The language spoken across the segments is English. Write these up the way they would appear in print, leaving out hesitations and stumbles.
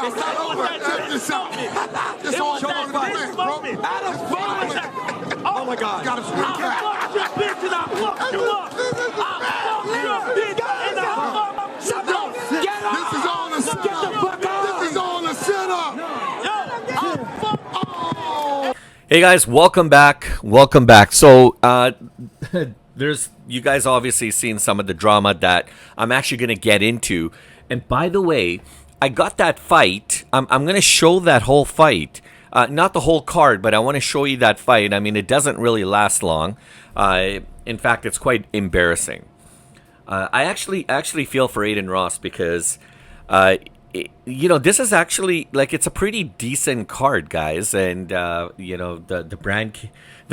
It's not over. It's over. Adam, oh my God. Got him straight back. I fucked your bitch and I fucked you up. I fucked your bitch and I fucked you up. Get up. This is all the setup. Get the fuck out. This is all the setup. Yo, I fucked. Oh. Hey guys, welcome back. Welcome back. So, there's you guys obviously seen some of the drama that I'm actually going to get into. And by the way, I got that fight. I'm going to show that whole fight. Not the whole card, but I want to show you that fight. I mean, it doesn't really last long. In fact, it's quite embarrassing. I actually feel for Aiden Ross because, this is actually like it's a pretty decent card, guys, and the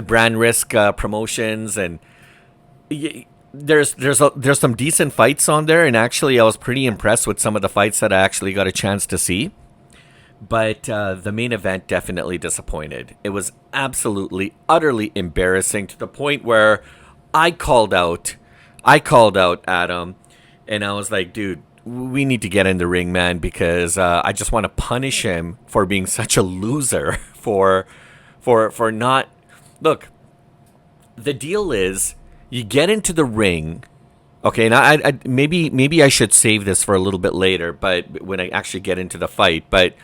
brand risk promotions and there's some decent fights on there, and actually I was pretty impressed with some of the fights that I actually got a chance to see. But the main event definitely disappointed. It was absolutely, utterly embarrassing to the point where I called out Adam, and I was like, dude, we need to get in the ring, man, because I just want to punish him for being such a loser, for not... Look, the deal is, you get into the ring... Okay, and I maybe I should save this for a little bit later, but when I actually get into the fight, but...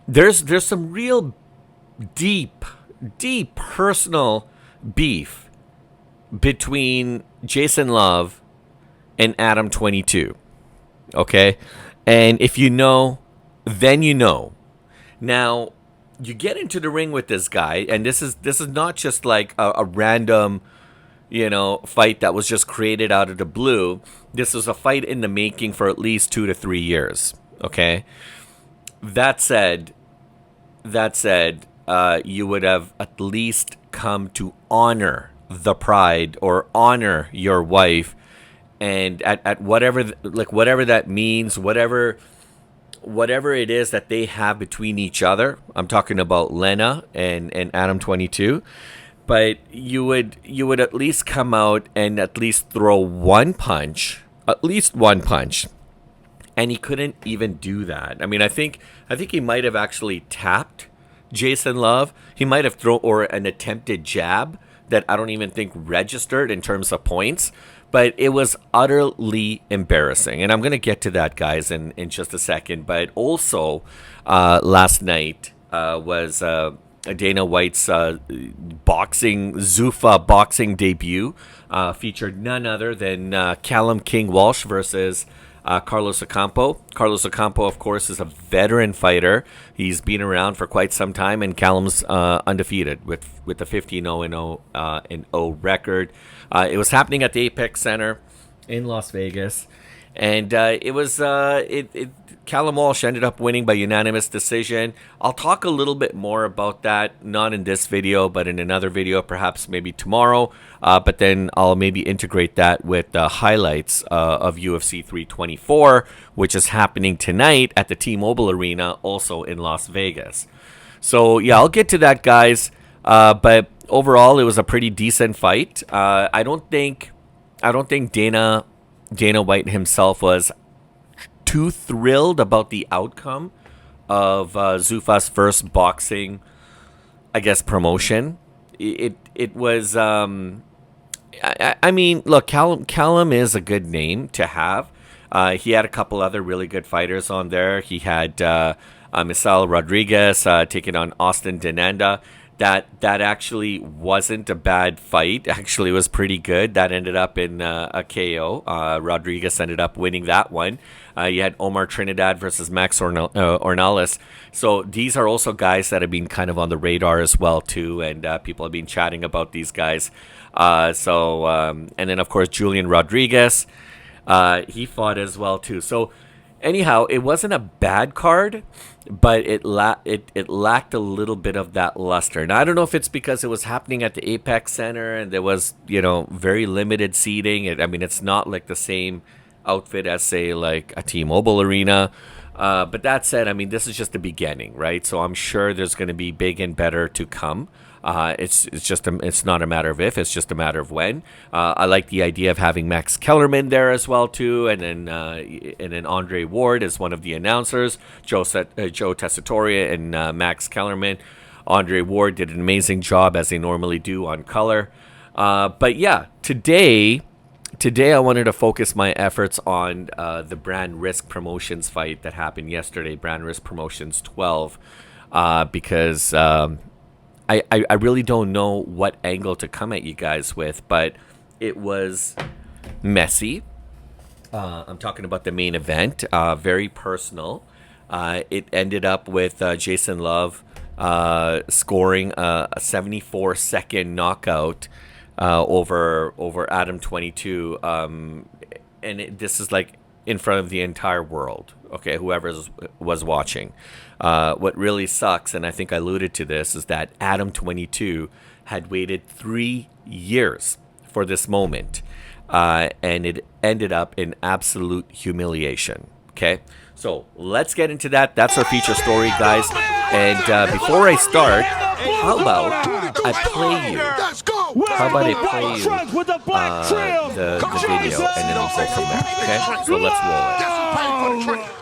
There's some real deep personal beef between Jason Luv and Adam22. Okay? And if you know, then you know. Now, you get into the ring with this guy, and this is not just like a random, fight that was just created out of the blue. This was a fight in the making for at least 2 to 3 years. Okay? That said, you would have at least come to honor the pride or honor your wife, and at whatever that means, whatever it is that they have between each other. I'm talking about Lena and Adam22, but you would at least come out and at least throw at least one punch. And he couldn't even do that. I mean, I think he might have actually tapped Jason Luv. He might have thrown or an attempted jab that I don't even think registered in terms of points. But it was utterly embarrassing. And I'm going to get to that, guys, in just a second. But also, last night was Dana White's Zuffa boxing debut. Featured none other than Callum King Walsh versus... Carlos Ocampo. Carlos Ocampo, of course, is a veteran fighter. He's been around for quite some time, and Callum's undefeated with the 15-0-0 record. It was happening at the Apex Center in Las Vegas, and Callum Walsh ended up winning by unanimous decision. I'll talk a little bit more about that, not in this video, but in another video, perhaps maybe tomorrow. But then I'll maybe integrate that with the highlights of UFC 324, which is happening tonight at the T-Mobile Arena, also in Las Vegas. So yeah, I'll get to that, guys. But overall, it was a pretty decent fight. I don't think Dana White himself was too thrilled about the outcome of Zuffa's first boxing, I guess, promotion. It was. I mean, look, Callum is a good name to have. He had a couple other really good fighters on there. He had Misael Rodriguez taking on Austin Denanda. That actually wasn't a bad fight. Actually, it was pretty good. That ended up in a KO. Rodriguez ended up winning that one. You had Omar Trinidad versus Max Ornelas. So these are also guys that have been kind of on the radar as well, too. And people have been chatting about these guys. And then, of course, Julian Rodriguez. He fought as well, too. So anyhow, it wasn't a bad card, but it lacked a little bit of that luster. Now, I don't know if it's because it was happening at the Apex Center and there was, very limited seating. It's not like the same outfit as, say, like a T-Mobile Arena. But that said, this is just the beginning, right? So I'm sure there's going to be big and better to come. It's not a matter of if, it's just a matter of when. I like the idea of having Max Kellerman there as well too, and then Andre Ward as one of the announcers. Joe Tessitoria and Max Kellerman. Andre Ward did an amazing job, as they normally do, on color. But yeah, today I wanted to focus my efforts on the Brand Risk Promotions fight that happened yesterday, Brand Risk Promotions 12, because I really don't know what angle to come at you guys with, but it was messy. I'm talking about the main event, very personal. It ended up with Jason Luv scoring a 74-second knockout over Adam22, and this is like in front of the entire world. Okay, whoever was watching. What really sucks, and I think I alluded to this, is that Adam22 had waited 3 years for this moment, and it ended up in absolute humiliation. Okay, so let's get into that. That's our feature story, guys. And before I start, how about I play you? How about I play you the video, and then we'll go from there. Okay, so let's roll it.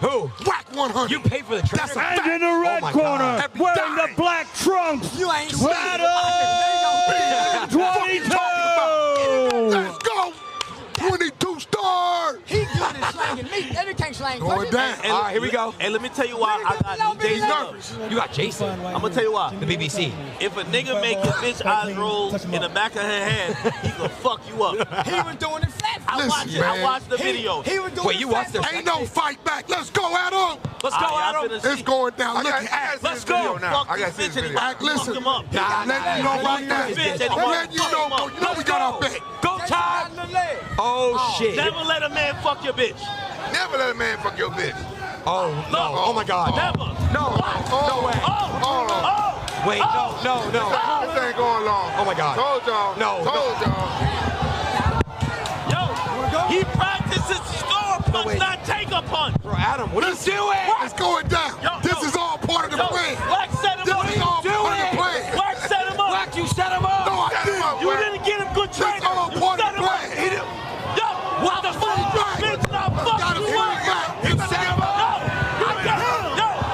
Who? Whack 100. You pay for the tracks. And in the red corner, wearing the black trunks, You ain't Adam22. Let's go. 22 stars. He good at slanging me. Eddie can't slang. Going down. All right, here we go. And let me tell you why I got Jason. You got Jason. I'm gonna tell you why. The BBC. If a nigga make a bitch eyes roll in the back of her head, he gonna fuck you up. He was doing it flat. I watched it. I watched the video. He was doing Wait, you watched it? Ain't no fight back. Let's go, Adam. Let's go, Adam. It's going down. Look at Let's go. Fuck this bitch and he Act, fuck listen. him up. I'm letting you know right now. I'm letting you know. You know we got our back. Go, Todd. Oh, shit. Never let a man fuck your bitch. Never let a man fuck your bitch. Oh, no. Oh, my God. Never. No. No way. Oh. Wait, no. This ain't going long. Oh, my God. Told y'all. No. Told y'all. Yo, he practices score punch, not take a punch. Bro, Adam, what are you doing? It's going down. This is all part of the plan. Wax set him up. This is all part of the plan. Wax set him up. Wax, you set him up. No, I didn't. You didn't get him good training. This is all You part of set the him up. plan. Yo, what the fuck, bitch? And I'll fuck Got him you here up. back. You set him up.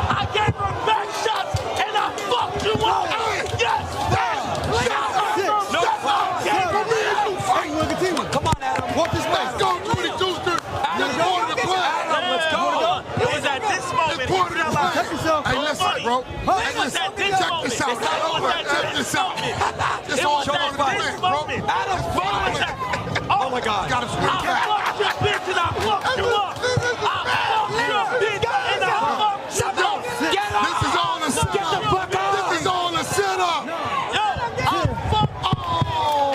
I gave him back shots and I fucked you up. Yes. Come on, Adam. What this way? Let's go, 22 Street. Let's go to the plan. Let's go. It was at this moment. It's part of the plan. Hey, listen, bro. Hey, listen. at this Check moment. this out. It was at Check this out. It's all It was part of the at this plan, bro. moment. Adam, Oh my God. Got him split I back. fucked your bitch and I fucked you up. I fucked your bitch and I fucked you up. This is all a setup. This is all a setup. Yo, I fucked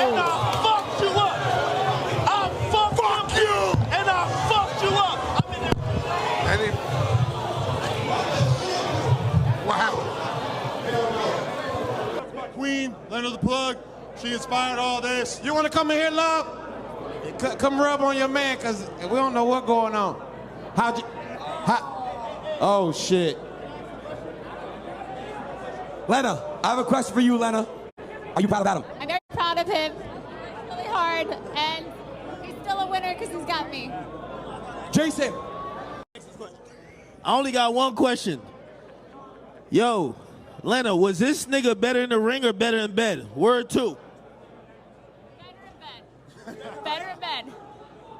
and I fucked you up. I fucked you and I fucked you up. I'm in there. And it, what happened? Queen, Lena The Plug, she inspired all this. You want to come in here, love? Come rub on your man, because we don't know what's going on. Oh, shit. Lena, I have a question for you, Lena. Are you proud of Adam? I'm very proud of him. It's really hard, and he's still a winner because he's got me. Jason. I only got one question. Yo, Lena, was this nigga better in the ring or better in bed? Word two. Better in bed. Better in bed.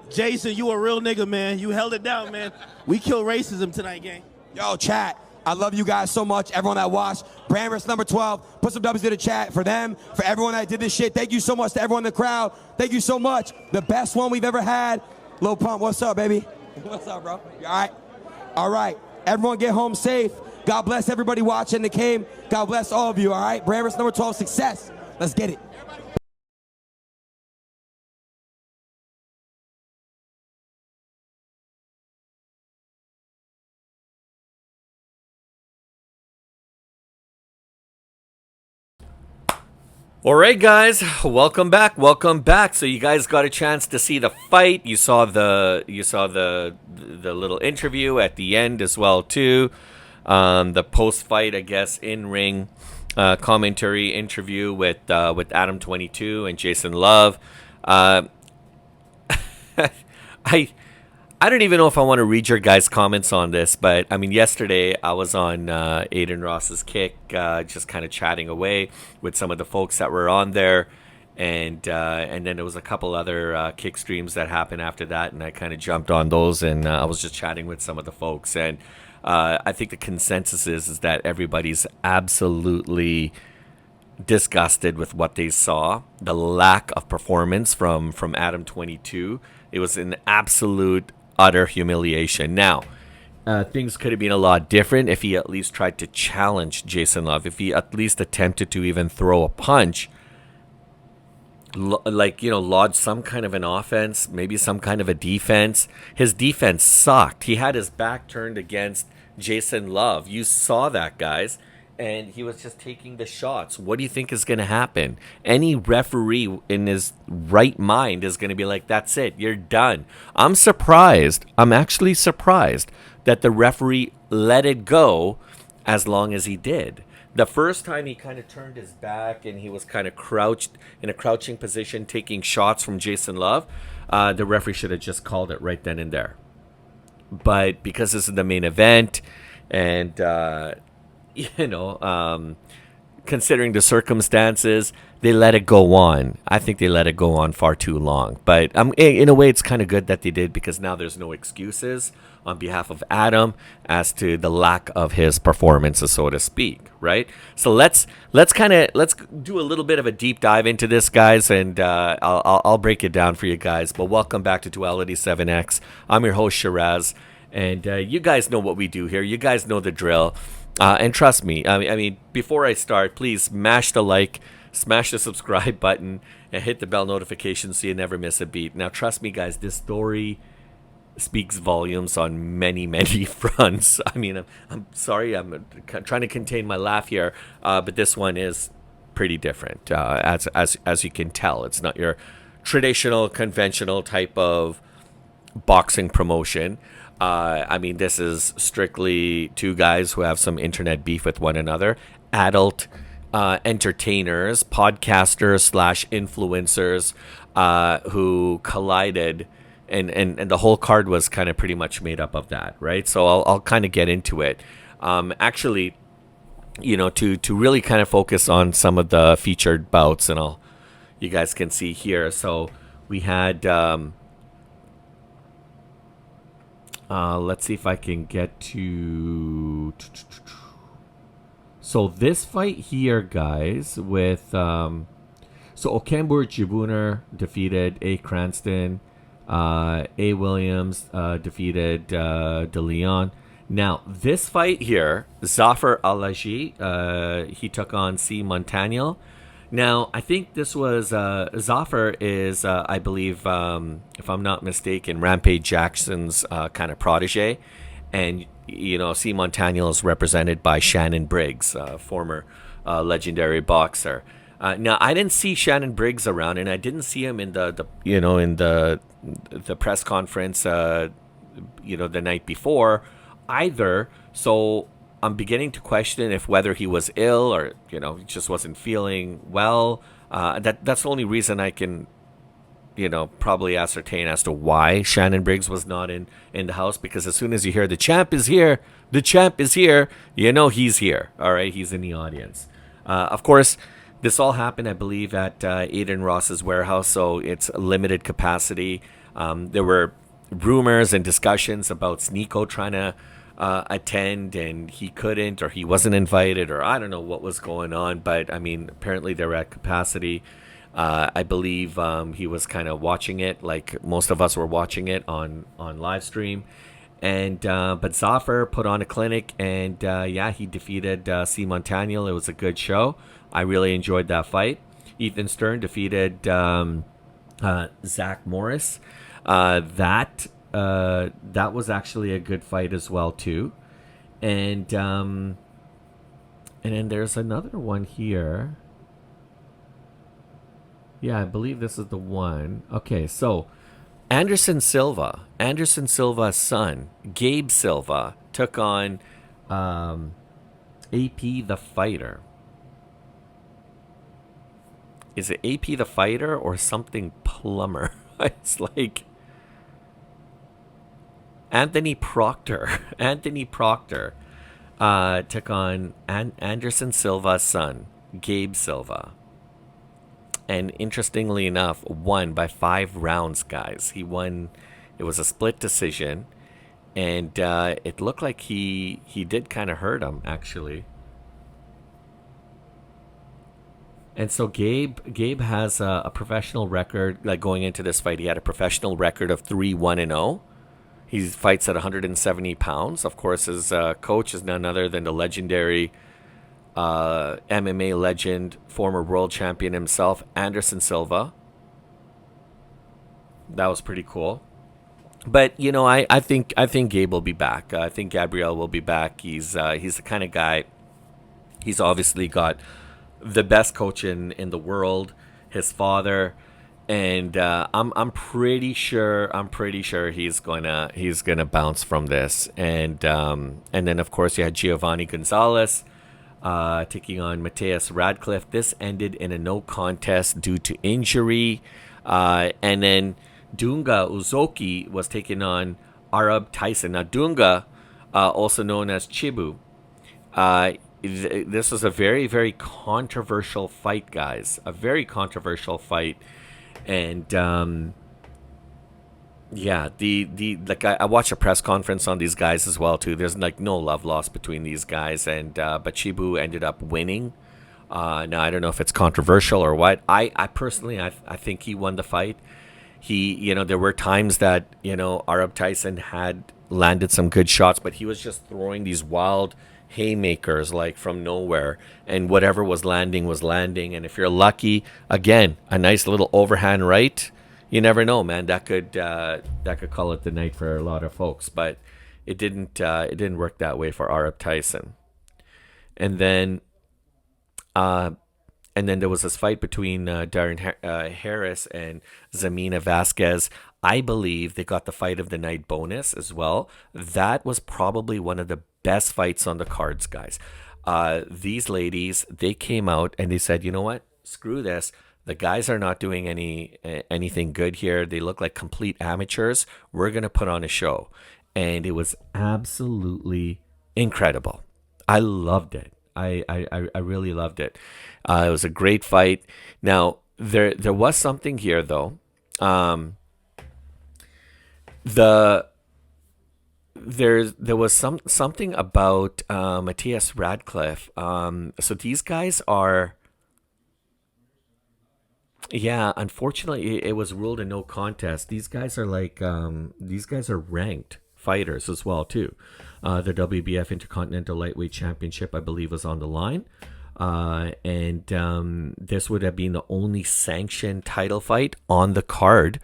Jason, you a real nigga, man. You held it down, man. We kill racism tonight, gang. Yo, chat. I love you guys so much. Everyone that watched. Brand Risk number 12. Put some W's in the chat for them, for everyone that did this shit. Thank you so much to everyone in the crowd. Thank you so much. The best one we've ever had. Lil Pump, what's up, baby? What's up, bro? You all right? All right. Everyone get home safe. God bless everybody watching that came. God bless all of you, all right? Brand Risk number 12, success. Let's get it. All right, guys, welcome back. So you guys got a chance to see the fight. You saw the little interview at the end as well too. The post fight, I guess, in ring. commentary interview with Adam22 and Jason Luv. I don't even know if I want to read your guys' comments on this, but I mean, yesterday I was on Aiden Ross's Kick, just kind of chatting away with some of the folks that were on there, and then there was a couple other Kick streams that happened after that, and I kind of jumped on those, and I was just chatting with some of the folks, and I think the consensus is that everybody's absolutely disgusted with what they saw, the lack of performance from Adam22. It was an absolute utter humiliation. Now, things could have been a lot different if he at least tried to challenge Jason Luv, if he at least attempted to even throw a punch, lodge some kind of an offense, maybe some kind of a defense. His defense sucked. He had his back turned against Jason Luv. You saw that, guys. And he was just taking the shots. What do you think is going to happen? Any referee in his right mind is going to be like, that's it, you're done. I'm surprised. I'm actually surprised that the referee let it go as long as he did. The first time he kind of turned his back and he was kind of crouched in a crouching position taking shots from Jason Luv, the referee should have just called it right then and there. But because this is the main event and... considering the circumstances, they let it go on. I think they let it go on far too long. But in a way, it's kind of good that they did, because now there's no excuses on behalf of Adam as to the lack of his performances, so to speak, right? So let's do a little bit of a deep dive into this, guys, and I'll break it down for you guys. But welcome back to Duality 7X. I'm your host, Shiraz, and you guys know what we do here. You guys know the drill. And trust me, I mean, before I start, please smash the like, smash the subscribe button, and hit the bell notification so you never miss a beat. Now, trust me, guys, this story speaks volumes on many, many fronts. I mean, I'm sorry, I'm trying to contain my laugh here, but this one is pretty different. As you can tell, it's not your traditional, conventional type of boxing promotion. I mean, this is strictly two guys who have some internet beef with one another. Adult entertainers, podcasters / influencers who collided, and the whole card was kind of pretty much made up of that, right? So I'll kind of get into it. Actually, to really kind of focus on some of the featured bouts, and you guys can see here. So we had... let's see if I can get to... So this fight here, guys, with... So Okembur Chibuner defeated A. Cranston. A. Williams defeated De Leon. Now, this fight here, Zafar Alaji, he took on C. Montaniel. Now, I think this was, Zafar is, I believe, if I'm not mistaken, Rampage Jackson's kind of protege. And, C. Montaniel is represented by Shannon Briggs, former legendary boxer. Now, I didn't see Shannon Briggs around, and I didn't see him in the press conference, the night before either. So I'm beginning to question if whether he was ill or, he just wasn't feeling well. That's the only reason I can, probably ascertain as to why Shannon Briggs was not in the house. Because as soon as you hear the champ is here, he's here. All right, he's in the audience. Of course, this all happened, I believe, at Aiden Ross's warehouse, so it's limited capacity. There were rumors and discussions about Sneeko trying to attend, and he couldn't, or he wasn't invited, or I don't know what was going on, but I mean, apparently they were at capacity. I believe he was kind of watching it like most of us were watching it on live stream, and but Zafar put on a clinic, and he defeated C. Montaniel. It was a good show. I really enjoyed that fight. Ethan Stern defeated Zach Morris. That was actually a good fight as well too, and then there's another one here. Yeah, I believe this is the one. Okay, so Anderson Silva's son, Gabe Silva, took on AP the Fighter. is it AP the Fighter or something Plummer? It's like Anthony Proctor. Anthony Proctor took on Anderson Silva's son, Gabe Silva. And interestingly enough, won by 5 rounds, guys. He won. It was a split decision. And it looked like he did kind of hurt him, actually. And so Gabe has a professional record. Like going into this fight, he had a professional record of 3-1-0. He fights at 170 pounds. Of course, his coach is none other than the legendary MMA legend, former world champion himself, Anderson Silva. That was pretty cool. But you know, I think Gabe will be back. I think Gabriel will be back. He's the kind of guy. He's obviously got the best coach in the world, his father, and I'm pretty sure he's gonna bounce from this. And then of course you had Giovanni Gonzalez taking on Mateus Radcliffe. This ended in a no contest due to injury, and then Dunga Uzoki was taking on Arab Tyson. Now Dunga, also known as Chibu, this was a very, very controversial fight, guys. A very controversial fight. And yeah, I watched a press conference on these guys as well too. There's like no love lost between these guys, and but Chibu ended up winning. Now I don't know if it's controversial or what. I personally I think he won the fight. There were times that, Arab Tyson had landed some good shots, but he was just throwing these wild haymakers like from nowhere, and whatever was landing. And if you're lucky, again, a nice little overhand right, you never know, man. That could call it the night for a lot of folks, but it didn't work that way for Arab Tyson. And then there was this fight between Darren Harris and Zamina Vasquez. I believe they got the fight of the night bonus as well. That was probably one of the best fights on the cards, guys. These ladies, they came out and they said, you know what? Screw this. The guys are not doing anything good here. They look like complete amateurs. We're going to put on a show. And it was absolutely incredible. I loved it. I really loved it. It was a great fight. Now, there was something here, though. There was something about Mateus Radcliffe. So these guys are, unfortunately, it was ruled a no contest. These guys are ranked fighters as well too. The WBF Intercontinental Lightweight Championship, I believe, was on the line. And this would have been the only sanctioned title fight on the card.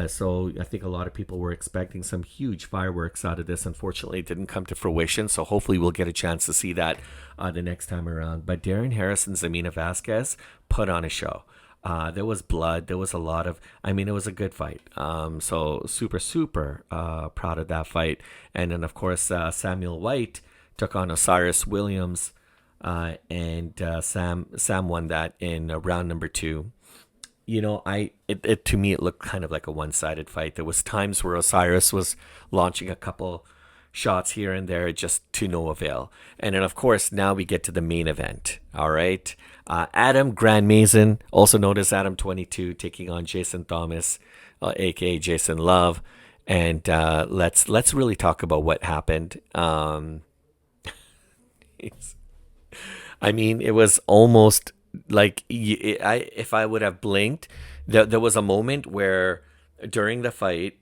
So I think a lot of people were expecting some huge fireworks out of this. Unfortunately, it didn't come to fruition. So hopefully we'll get a chance to see that the next time around. But Darren Harris and Zamina Vasquez put on a show. There was blood. There was a lot of, it was a good fight. So super, super proud of that fight. And then, of course, Samuel White took on Osiris Williams. And Sam won that in round number 2. To me, it looked kind of like a one-sided fight. There was times where Osiris was launching a couple shots here and there, just to no avail. And then, of course, now we get to the main event. All right. Adam Grand Mason, also known as Adam22, taking on Jason Thomas, aka Jason Luv. And let's really talk about what happened. It was almost like if I would have blinked, there was a moment where during the fight,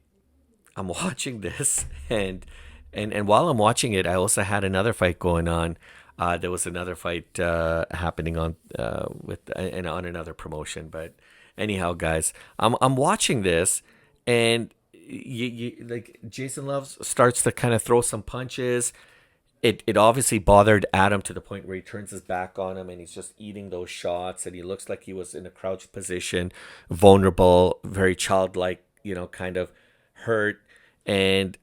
I'm watching this, and while I'm watching it, I also had another fight going on. There was another fight happening on on another promotion. But anyhow, guys, I'm watching this, and like Jason Luv starts to kind of throw some punches. It obviously bothered Adam to the point where he turns his back on him and he's just eating those shots, and he looks like he was in a crouched position, vulnerable, very childlike, kind of hurt. And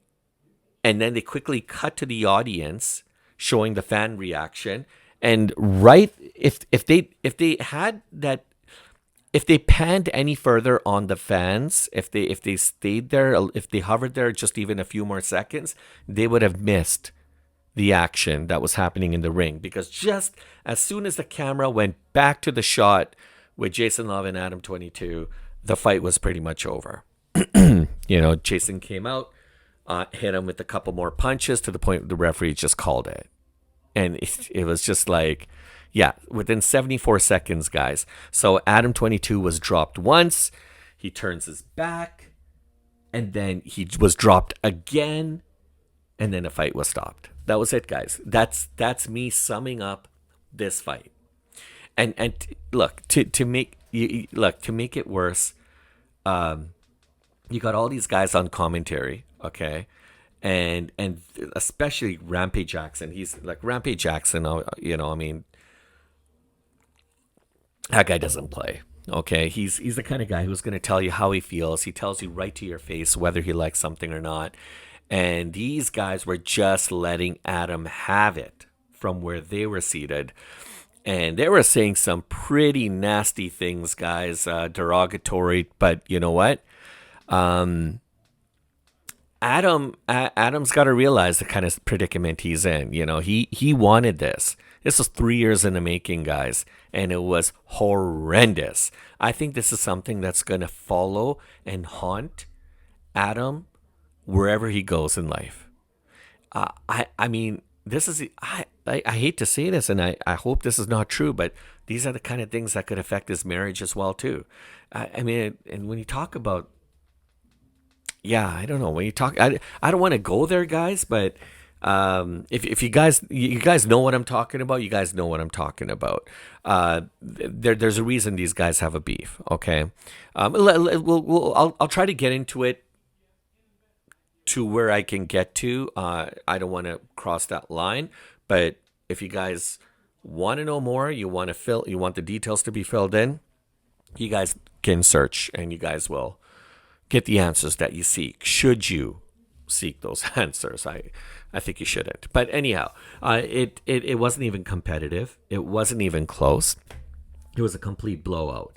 then they quickly cut to the audience showing the fan reaction. And right, if they had that if they panned any further on the fans, if they stayed there, if they hovered there just even a few more seconds, they would have missed the action that was happening in the ring, because just as soon as the camera went back to the shot with Jason Luv and Adam22, the fight was pretty much over. Jason came out, hit him with a couple more punches to the point the referee just called it. And it was just like, yeah, within 74 seconds, guys. So Adam22 was dropped once. He turns his back. And then he was dropped again. And then the fight was stopped. That was it, guys. That's me summing up this fight. And look, to make it worse, you got all these guys on commentary, okay? And especially Rampage Jackson. He's like, Rampage Jackson, I mean, that guy doesn't play. Okay, he's the kind of guy who's going to tell you how he feels. He tells you right to your face whether he likes something or not. And these guys were just letting Adam have it from where they were seated. And they were saying some pretty nasty things, guys, derogatory. But you know what? Adam's got to realize the kind of predicament he's in. He wanted this. This was 3 years in the making, guys, and it was horrendous. I think this is something that's going to follow and haunt Adam wherever he goes in life. I mean, this is, I hate to say this, and I hope this is not true, but these are the kind of things that could affect his marriage as well, too. I mean, and when you talk about, yeah, I don't know, when you talk, I don't want to go there, guys, but if you guys know what I'm talking about, you guys know what I'm talking about. There's a reason these guys have a beef, okay? I'll try to get into it to where I can get to. I don't want to cross that line, but if you guys want to know more, you want the details to be filled in, you guys can search and you guys will get the answers that you seek. Should you seek those answers? I think you shouldn't. But anyhow, it wasn't even competitive. It wasn't even close. It was a complete blowout.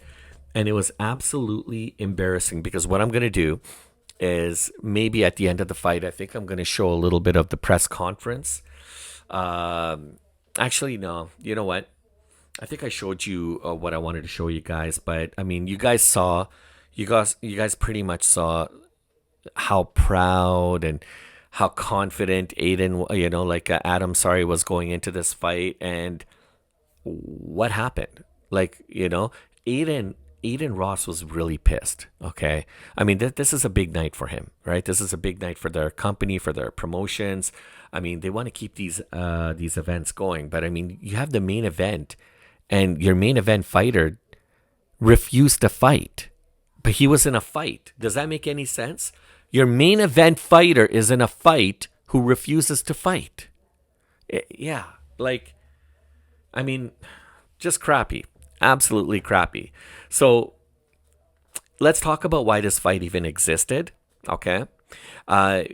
And it was absolutely embarrassing, because what I'm going to do is maybe at the end of the fight, I think I'm going to show a little bit of the press conference. Actually, no. You know what? I think I showed you what I wanted to show you guys. But, I mean, you guys pretty much saw how proud and how confident Aiden, was going into this fight. And what happened? Aiden Ross was really pissed, okay? I mean, this is a big night for him, right? This is a big night for their company, for their promotions. I mean, they want to keep these events going. But, I mean, you have the main event, and your main event fighter refused to fight. But he was in a fight. Does that make any sense? Your main event fighter is in a fight who refuses to fight. Yeah, just crappy. Absolutely crappy. So let's talk about why this fight even existed, okay? We're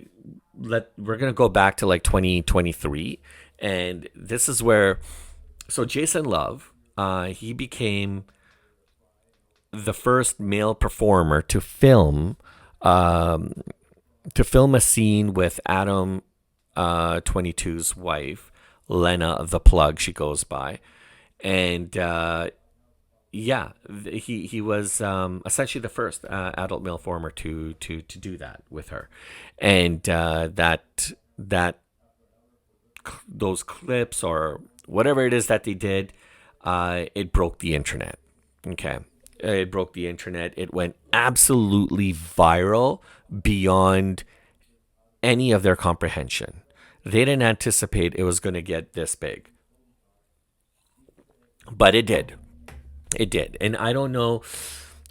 going to go back to 2023. And this is where, so Jason Luv, he became the first male performer to film a scene with Adam 22's wife, Lena The Plug, she goes by. And he was essentially the first adult male performer to do that with her. And those clips or whatever it is that they did, it broke the internet. Okay. It broke the internet. It went absolutely viral beyond any of their comprehension. They didn't anticipate it was going to get this big. But it did. It did. And I don't know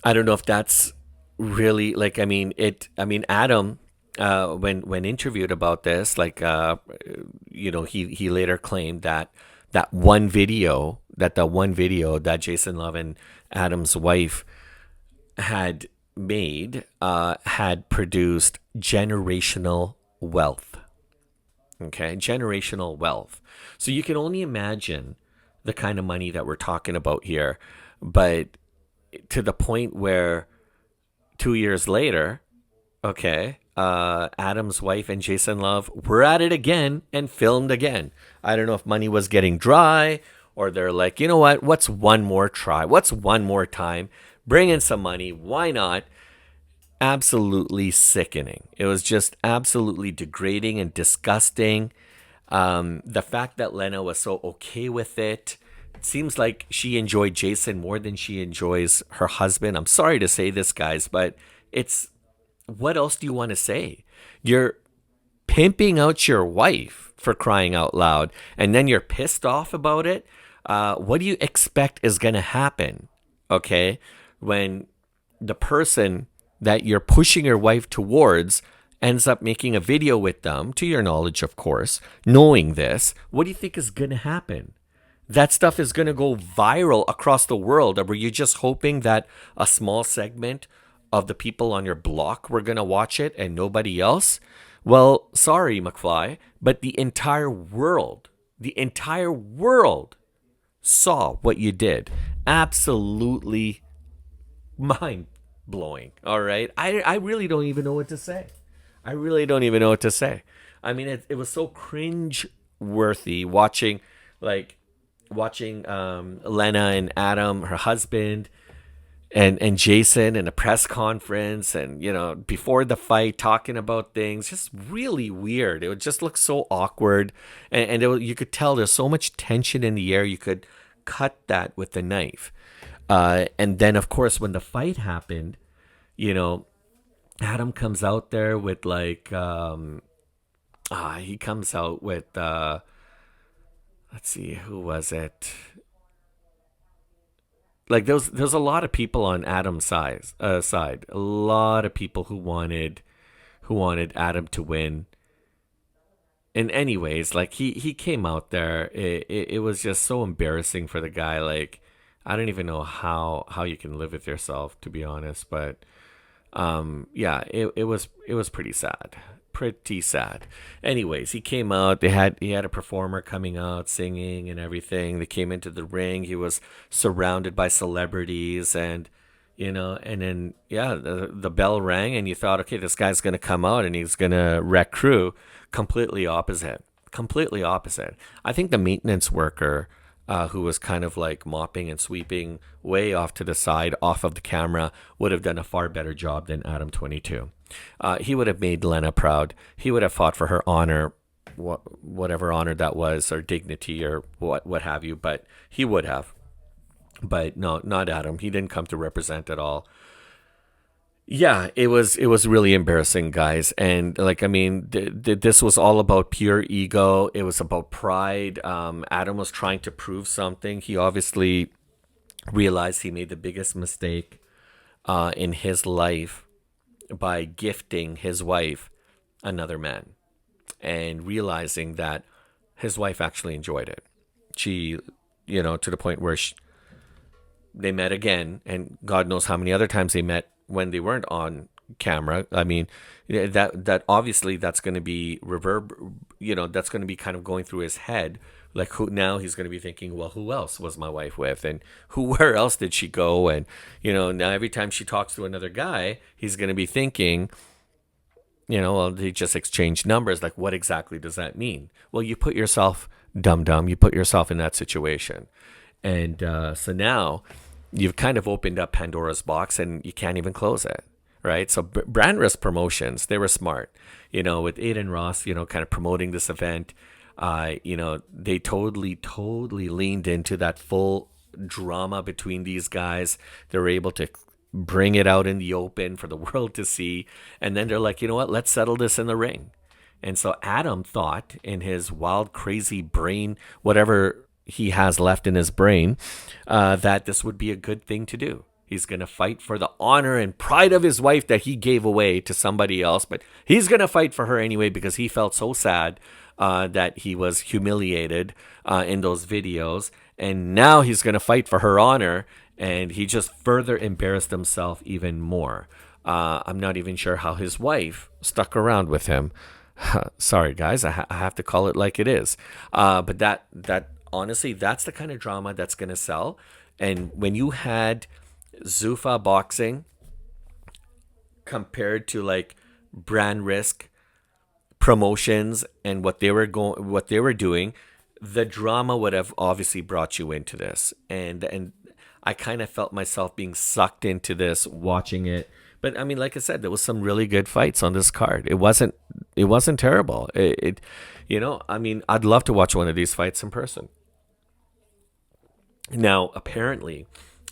if that's really Adam, when interviewed about this, he later claimed that one video that Jason Luv and Adam's wife had made had produced generational wealth. Okay, generational wealth. So you can only imagine the kind of money that we're talking about here. But to the point where 2 years later, okay, Adam's wife and Jason Luv were at it again and filmed again. I don't know if money was getting dry or they're like, you know what? What's one more try? What's one more time? Bring in some money. Why not? Absolutely sickening. It was just absolutely degrading and disgusting. The fact that Lena was so okay with it. It seems like she enjoyed Jason more than she enjoys her husband. I'm sorry to say this, guys, but it's, what else do you want to say? You're pimping out your wife, for crying out loud, and then you're pissed off about it. What do you expect is going to happen? Okay, when the person that you're pushing your wife towards ends up making a video with them, to your knowledge, of course, knowing this, what do you think is going to happen? That stuff is going to go viral across the world. Or were you just hoping that a small segment of the people on your block were going to watch it and nobody else? Well, sorry, McFly, but the entire world saw what you did. Absolutely mind-blowing, all right? I really don't even know what to say. I mean, it was so cringe-worthy watching Lena and Adam, her husband, and Jason in a press conference, and before the fight talking about things, just really weird. It would just look so awkward, and you could tell there's so much tension in the air. You could cut that with a knife. And then, of course, when the fight happened, Adam comes out there with he comes out with let's see, who was it? Like there's a lot of people on Adam's side, a lot of people who wanted Adam to win. And anyways, like he came out there, it was just so embarrassing for the guy. Like, I don't even know how you can live with yourself, to be honest. But yeah, it was pretty sad. Anyways, he came out. He had a performer coming out singing and everything. They came into the ring. He was surrounded by celebrities, and and then the bell rang, and you thought, okay, this guy's gonna come out and he's gonna wreck crew. Completely opposite. I think the maintenance worker, who was kind of like mopping and sweeping way off to the side, off of the camera, would have done a far better job than Adam22. He would have made Lena proud. He would have fought for her honor, whatever honor that was, or dignity, or what have you. But he would have. But no, not Adam. He didn't come to represent at all. Yeah, it was really embarrassing, guys. And this was all about pure ego. It was about pride. Adam was trying to prove something. He obviously realized he made the biggest mistake in his life by gifting his wife another man, and realizing that his wife actually enjoyed it. She, to the point where they met again, and God knows how many other times they met when they weren't on camera. I mean, that obviously that's going to be that's going to be kind of going through his head. Like, who now he's going to be thinking, well, who else was my wife with, and where else did she go? And now every time she talks to another guy, he's going to be thinking, well, they just exchanged numbers. Like, what exactly does that mean? Well, you put yourself, you put yourself in that situation, and so now you've kind of opened up Pandora's box, and you can't even close it, right? So brand risk promotions, they were smart, with Aiden Ross, kind of promoting this event. They totally leaned into that full drama between these guys. They were able to bring it out in the open for the world to see. And then they're like, you know what, let's settle this in the ring. And so Adam thought, in his wild, crazy brain, whatever he has left in his brain, that this would be a good thing to do. He's going to fight for the honor and pride of his wife that he gave away to somebody else, but he's going to fight for her anyway, because he felt so sad that he was humiliated in those videos, and now he's going to fight for her honor, and he just further embarrassed himself even more. I'm not even sure how his wife stuck around with him. Sorry, guys, I have to call it like it is. But that honestly, that's the kind of drama that's going to sell. And when you had Zuffa Boxing compared to like brand risk promotions and what they were doing, the drama would have obviously brought you into this. And I kind of felt myself being sucked into this watching it. But I mean, like I said, there was some really good fights on this card. It wasn't terrible. I mean, I'd love to watch one of these fights in person. Now, apparently,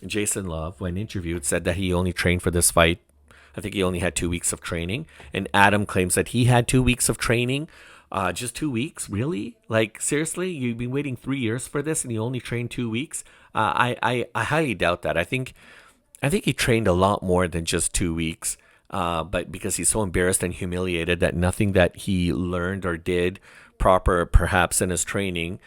Jason Luv, when interviewed, said that he only trained for this fight. I think he only had 2 weeks of training. And Adam claims that he had 2 weeks of training. Just 2 weeks? Really? Like, seriously? You've been waiting 3 years for this and you only trained 2 weeks? I highly doubt that. I think he trained a lot more than just 2 weeks. But because he's so embarrassed and humiliated that nothing that he learned or did proper, perhaps in his training,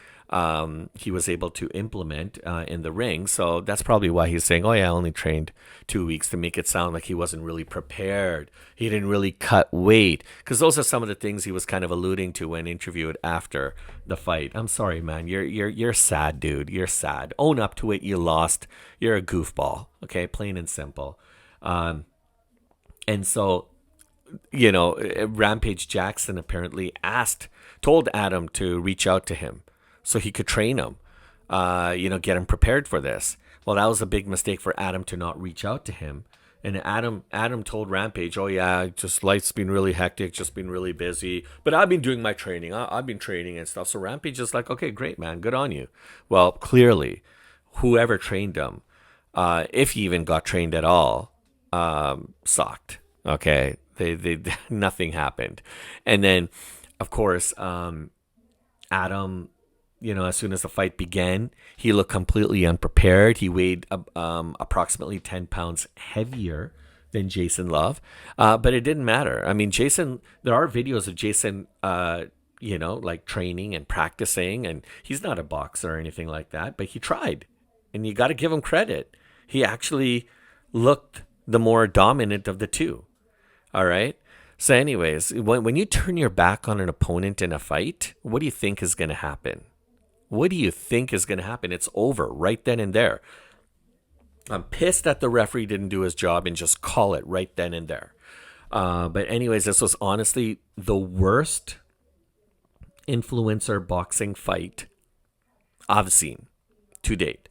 he was able to implement in the ring. So that's probably why he's saying, oh yeah, I only trained 2 weeks, to make it sound like he wasn't really prepared. He didn't really cut weight, because those are some of the things he was kind of alluding to when interviewed after the fight. I'm sorry, man. You're sad, dude. You're sad. Own up to it. You lost. You're a goofball. Okay, plain and simple. And so, Rampage Jackson apparently told Adam to reach out to him so he could train him, get him prepared for this. Well, that was a big mistake for Adam to not reach out to him. And Adam told Rampage, oh yeah, just life's been really hectic, just been really busy, but I've been doing my training. I've been training and stuff. So Rampage is like, okay, great, man, good on you. Well, clearly, whoever trained him, if he even got trained at all, sucked. Okay, they nothing happened. And then, of course, Adam, as soon as the fight began, he looked completely unprepared. He weighed approximately 10 pounds heavier than Jason Luv. But it didn't matter. I mean, there are videos of Jason, like training and practicing, and he's not a boxer or anything like that, but he tried. And you got to give him credit. He actually looked the more dominant of the two. All right? So anyways, when you turn your back on an opponent in a fight, what do you think is going to happen? What do you think is going to happen? It's over right then and there. I'm pissed that the referee didn't do his job and just call it right then and there. But anyways, this was honestly the worst influencer boxing fight I've seen to date.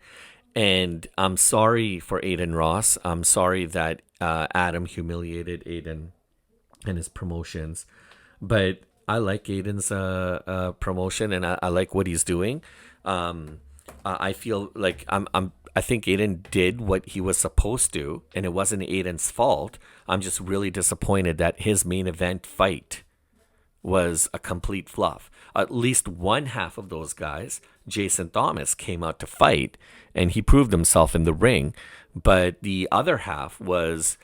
And I'm sorry for Aiden Ross. I'm sorry that Adam humiliated Aiden and his promotions. But I like Aiden's promotion, and I like what he's doing. I feel like I think Aiden did what he was supposed to, and it wasn't Aiden's fault. I'm just really disappointed that his main event fight was a complete fluff. At least one half of those guys, Jason Thomas, came out to fight, and he proved himself in the ring. But the other half was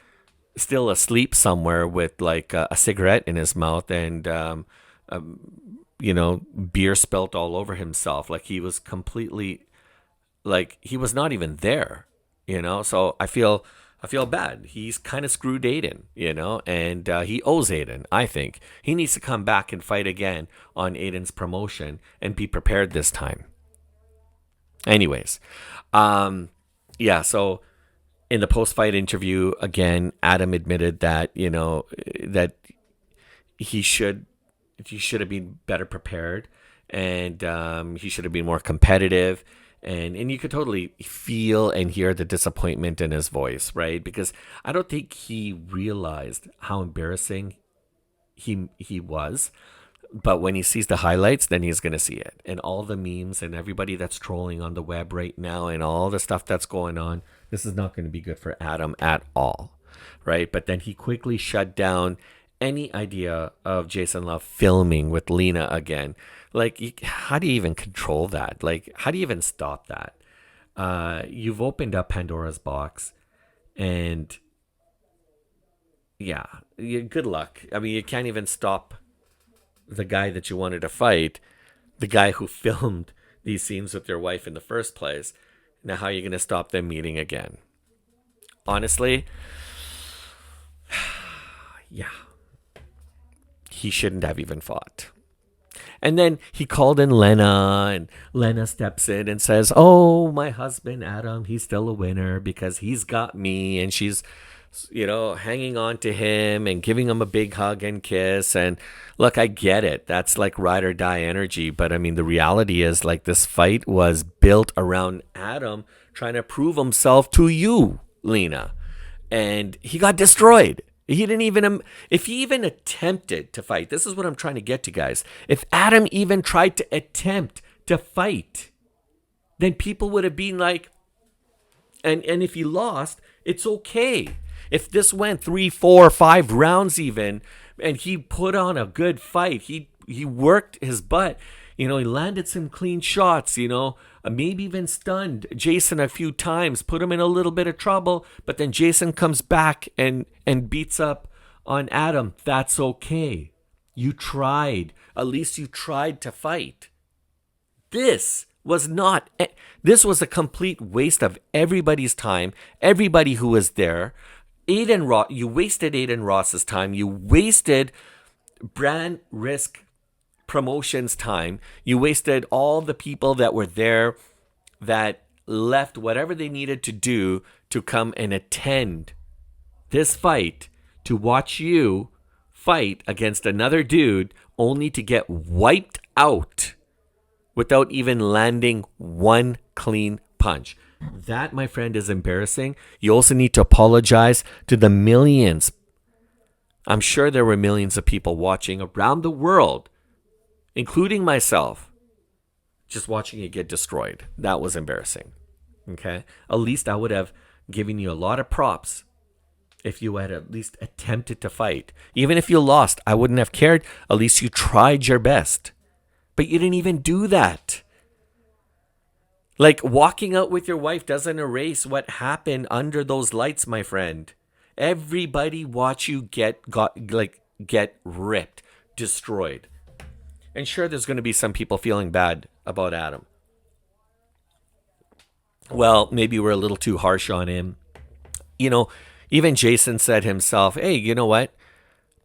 still asleep somewhere with like a cigarette in his mouth and, beer spilt all over himself. Like he was completely, like he was not even there, So I feel bad. He's kind of screwed Aiden, and he owes Aiden, I think. He needs to come back and fight again on Aiden's promotion and be prepared this time. Anyways, so in the post-fight interview, again, Adam admitted that, that he should have been better prepared, and he should have been more competitive. And you could totally feel and hear the disappointment in his voice, right? Because I don't think he realized how embarrassing he was. But when he sees the highlights, then he's going to see it. And all the memes and everybody that's trolling on the web right now and all the stuff that's going on, this is not going to be good for Adam at all, right? But then he quickly shut down any idea of Jason Luv filming with Lena again. Like, how do you even control that? Like, how do you even stop that? You've opened up Pandora's box, and yeah, good luck. I mean, you can't even stop the guy that you wanted to fight, the guy who filmed these scenes with your wife in the first place. Now, how are you going to stop them meeting again? Honestly, yeah, he shouldn't have even fought. And then he called in Lena, and Lena steps in and says, "Oh, my husband, Adam, he's still a winner because he's got me." And she's, hanging on to him and giving him a big hug and kiss. And look, I get it. That's like ride or die energy. But I mean, the reality is like this fight was built around Adam trying to prove himself to you, Lena. And he got destroyed. He didn't even, if he even attempted to fight, this is what I'm trying to get to, guys. If Adam even tried to attempt to fight, then people would have been like, and if he lost, it's okay. If this went 3, 4, 5 rounds even, and he put on a good fight, he worked his butt, he landed some clean shots, maybe even stunned Jason a few times, put him in a little bit of trouble, but then Jason comes back and beats up on Adam. That's okay. You tried. At least you tried to fight. This was a complete waste of everybody's time, everybody who was there. You wasted Aiden Ross's time. You wasted Brand Risk Promotions time. You wasted all the people that were there that left whatever they needed to do to come and attend this fight to watch you fight against another dude only to get wiped out without even landing one clean punch. That, my friend, is embarrassing. You also need to apologize to the millions. I'm sure there were millions of people watching around the world, including myself, just watching it get destroyed. That was embarrassing. Okay? At least I would have given you a lot of props if you had at least attempted to fight. Even if you lost, I wouldn't have cared. At least you tried your best. But you didn't even do that. Like, walking out with your wife doesn't erase what happened under those lights, my friend. Everybody watch you get ripped, destroyed. And sure, there's going to be some people feeling bad about Adam. Well, maybe we're a little too harsh on him. Even Jason said himself, hey, you know what?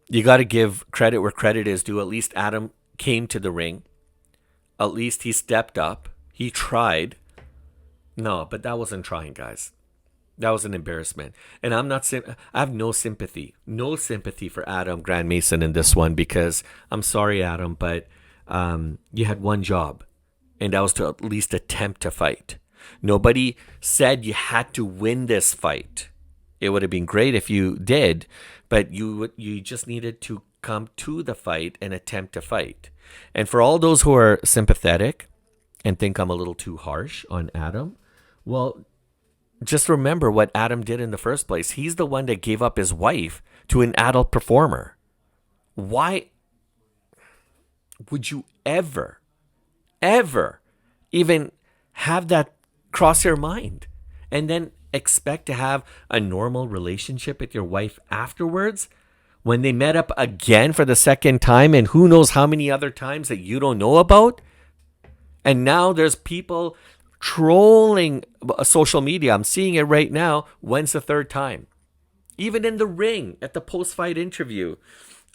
You got to give credit where credit is due. At least Adam came to the ring. At least he stepped up. He tried. No, but that wasn't trying, guys. That was an embarrassment. And I have no sympathy for Adam Grand Mason in this one, because I'm sorry, Adam, but you had one job, and that was to at least attempt to fight. Nobody said you had to win this fight. It would have been great if you did, but you just needed to come to the fight and attempt to fight. And for all those who are sympathetic and think I'm a little too harsh on Adam, well, just remember what Adam did in the first place. He's the one that gave up his wife to an adult performer. Why would you ever even have that cross your mind and then expect to have a normal relationship with your wife afterwards when they met up again for the second time and who knows how many other times that you don't know about? And now there's people trolling social media. I'm seeing it right now. When's the third time? Even in the ring at the post-fight interview,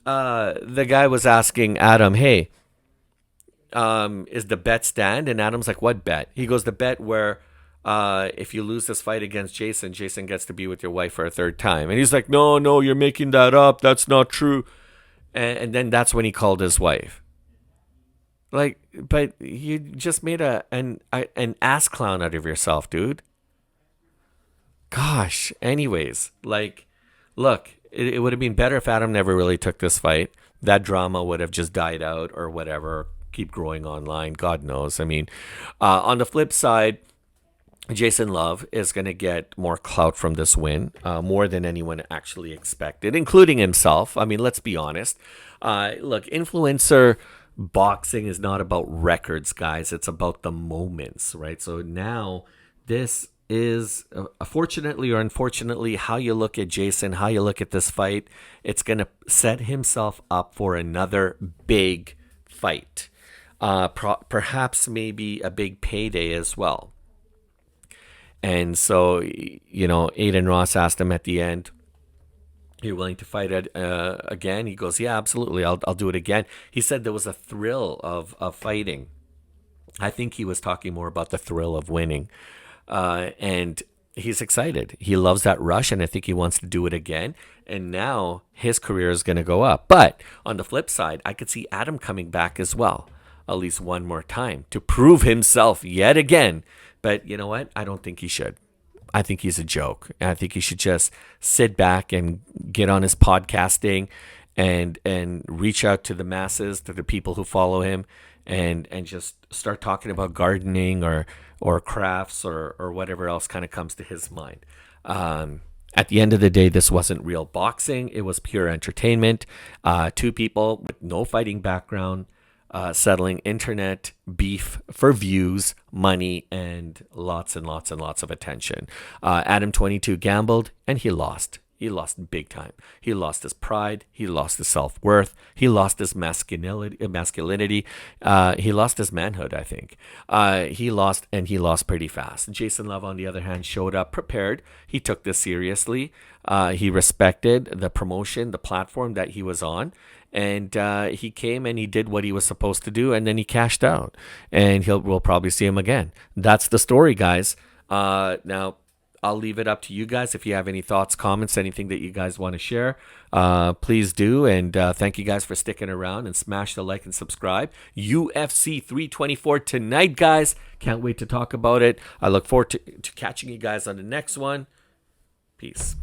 the guy was asking Adam, hey, is the bet stand? And Adam's like, what bet? He goes, the bet where if you lose this fight against Jason gets to be with your wife for a third time. And he's like, no, you're making that up. That's not true. And then that's when he called his wife. Like, but you just made an ass clown out of yourself, dude. Gosh. Anyways, like, look, it would have been better if Adam never really took this fight. That drama would have just died out or whatever. Keep growing online. God knows. I mean, on the flip side, Jason Luv is going to get more clout from this win, more than anyone actually expected, including himself. I mean, let's be honest. Look, influencer boxing is not about records, guys. It's about the moments, right? So now this is, fortunately or unfortunately, how you look at Jason, how you look at this fight. It's going to set himself up for another big fight. Perhaps maybe a big payday as well. And so, Aiden Ross asked him at the end, you're willing to fight it again? He goes, yeah, absolutely. I'll do it again. He said there was a thrill of fighting. I think he was talking more about the thrill of winning. And he's excited. He loves that rush, and I think he wants to do it again. And now his career is going to go up. But on the flip side, I could see Adam coming back as well, at least one more time, to prove himself yet again. But you know what? I don't think he should. I think he's a joke. I think he should just sit back and get on his podcasting and reach out to the masses, to the people who follow him, and just start talking about gardening or crafts or whatever else kind of comes to his mind. At the end of the day, this wasn't real boxing. It was pure entertainment. Two people with no fighting background, settling internet beef for views, money, and lots of attention. Adam22 gambled, and he lost. He lost big time. He lost his pride. He lost his self-worth. He lost his masculinity. He lost his manhood, I think. He lost pretty fast. Jason Luv, on the other hand, showed up prepared. He took this seriously. He respected the promotion, the platform that he was on. And he came and he did what he was supposed to do, and then he cashed out. And we'll probably see him again. That's the story, guys. Now, I'll leave it up to you guys. If you have any thoughts, comments, anything that you guys want to share, please do. And thank you guys for sticking around, and smash the like and subscribe. UFC 324 tonight, guys. Can't wait to talk about it. I look forward to catching you guys on the next one. Peace.